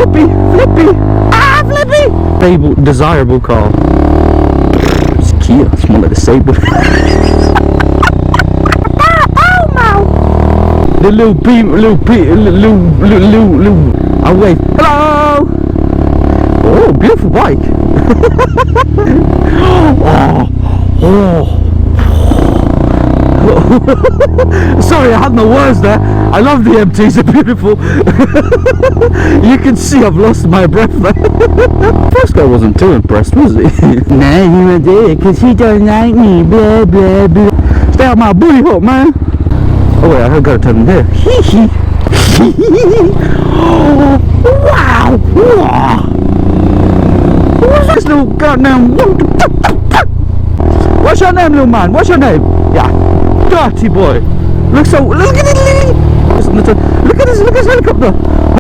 Floppy Flippy. Ah, Flippy. Desirable car. It's Kia. It's more like the Sabre. The little I'll wave. Hello. Oh, beautiful bike. Sorry, I had no words there. I love the MTs, they're beautiful. You can see I've lost my breath there. First guy wasn't too impressed, was he? Nah, he went there because he don't like me, blah blah blah. Stay out my booty hole, man. Oh wait, I gotta turn there. Wow! What's this little goddamn? What's your name, little man? What's your name? Yeah, dirty boy. Look at it. Look at his helicopter.